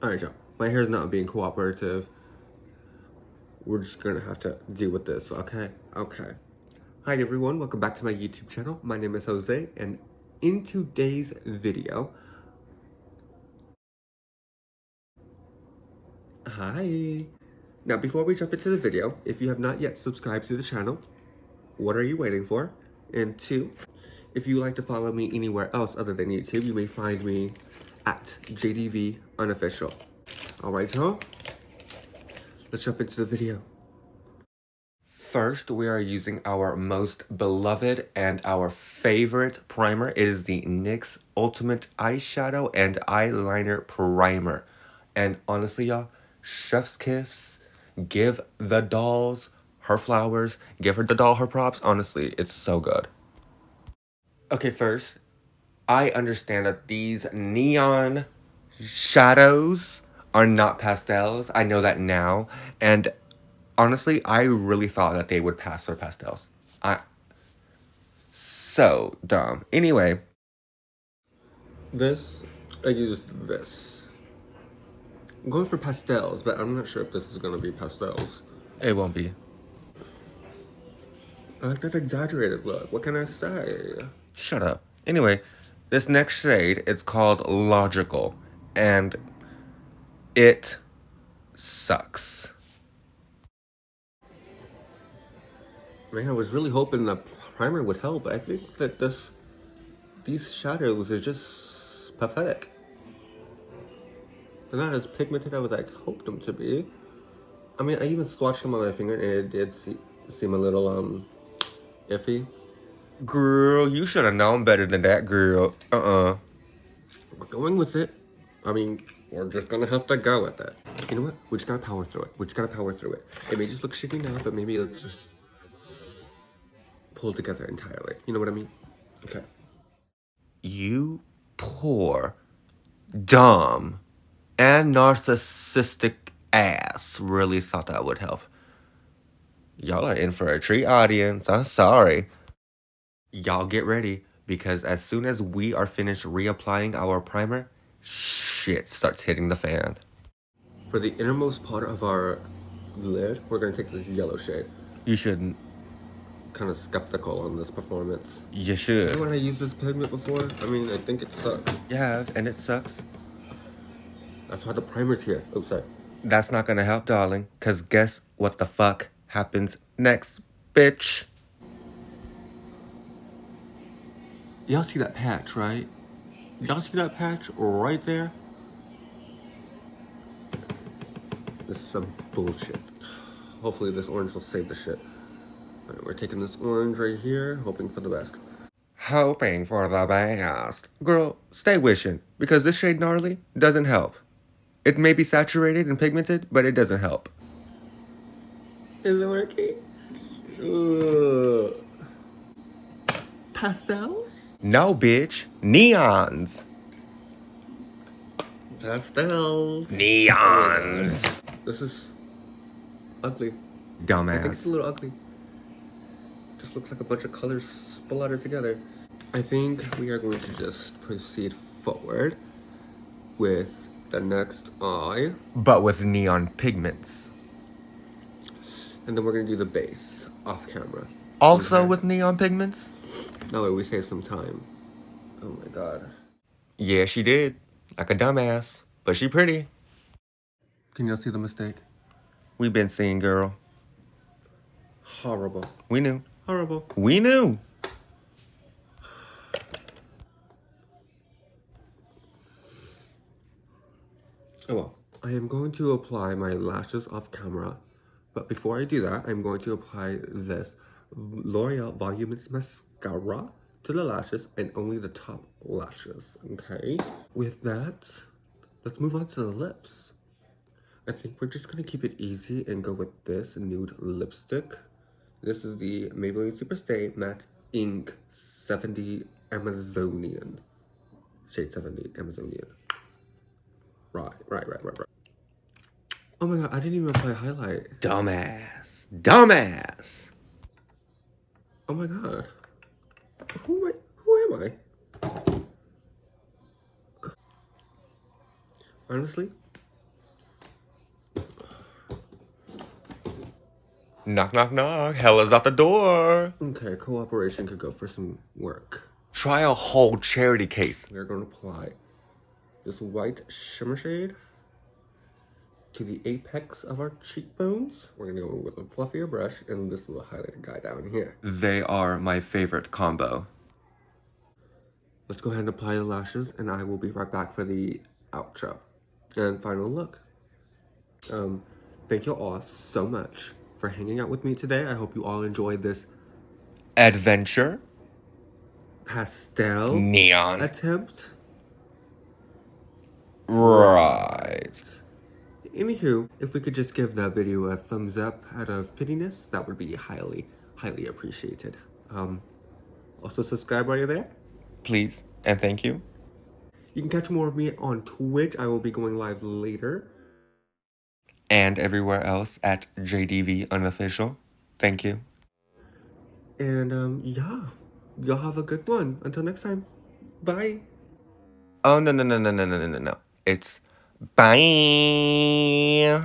Alright, y'all. My hair's not being cooperative. We're just gonna have to deal with this, okay? Okay. Hi everyone, welcome back to my YouTube channel. My name is Jose, and in today's video... Hi! Now, before we jump into the video, if you have not yet subscribed to the channel, what are you waiting for? And two, if you like to follow me anywhere else other than YouTube, you may find me at JDV unofficial. Alright, y'all? Let's jump into the video. First, we are using our most beloved and our favorite primer. It is the NYX Ultimate Eyeshadow and Eyeliner Primer. And honestly, y'all, chef's kiss. Give the dolls her flowers. Give her the doll her props. Honestly, it's so good. Okay, first, I understand that these neon shadows are not pastels. I know that now. And honestly, I really thought that they would pass for pastels. So dumb. Anyway. I used this. I'm going for pastels, but I'm not sure if this is going to be pastels. It won't be. I like that exaggerated look. What can I say? Shut up. Anyway, this next shade, it's called Logical. And it sucks. Man, I was really hoping the primer would help. I think that these shadows are just pathetic. They're not as pigmented as I hoped them to be. I mean, I even swatched them on my finger and it did seem a little, iffy. Girl, you should have known better than that, girl. We're going with it. I mean, we're just gonna have to go with it. You know what? We just gotta power through it. It may just look shitty now, but maybe it'll just pull together entirely. You know what I mean? Okay. You poor, dumb, and narcissistic ass really thought that would help. Y'all are in for a treat, audience. I'm sorry. Y'all get ready, because as soon as we are finished reapplying our primer, shit starts hitting the fan. For the innermost part of our lid, we're gonna take this yellow shade. You shouldn't. Kind of skeptical on this performance. You should. When I used this pigment before, I mean, I think it sucks. You have, and it sucks. That's why the primer's here. Oh, sorry. That's not gonna help, darling, because guess what the fuck happens next, bitch? Y'all see that patch, right? Y'all see that patch right there? This is some bullshit. Hopefully this orange will save the shit. Alright, we're taking this orange right here, hoping for the best. Hoping for the best. Girl, stay wishing, because this shade Gnarly doesn't help. It may be saturated and pigmented, but it doesn't help. Is it working? Pastels? No, bitch. Neons. Pastels. Neons. This is ugly. Dumbass. I think it's a little ugly. Just looks like a bunch of colors splattered together. I think we are going to just proceed forward with the next eye. But with neon pigments. And then we're going to do the base off camera. Also with neon pigments? That way we save some time. Oh my god. Yeah, she did. Like a dumbass. But she pretty. Can y'all see the mistake? We've been seeing, girl. Horrible. We knew. Horrible. We knew. Oh well. I am going to apply my lashes off camera. But before I do that, I'm going to apply this L'Oreal Voluminous Mascara to the lashes and only the top lashes, okay? With that, let's move on to the lips. I think we're just gonna keep it easy and go with this nude lipstick. This is the Maybelline Superstay Matte Ink 70 Amazonian. Shade 70 Amazonian. Right. Oh my god, I didn't even apply highlight. Dumbass. Oh my god. Who am I? Honestly, Knock, knock, knock. Hell is at the door. Okay, cooperation could go for some work. Try a whole charity case. We're going to apply this white shimmer shade to the apex of our cheekbones. We're going to go with a fluffier brush and this little highlighter guy down here. They are my favorite combo. Let's go ahead and apply the lashes, and I will be right back for the outro and final look. Thank you all so much for hanging out with me today. I hope you all enjoyed this Adventure. pastel Neon. attempt. Right. Anywho, if we could just give that video a thumbs up out of pittiness, that would be highly, highly appreciated. Also subscribe while you're there. Please and thank you. You can catch more of me on Twitch. I will be going live later. And everywhere else at JDV unofficial. Thank you. And yeah, y'all have a good one. Until next time, bye. Oh, no. It's bye.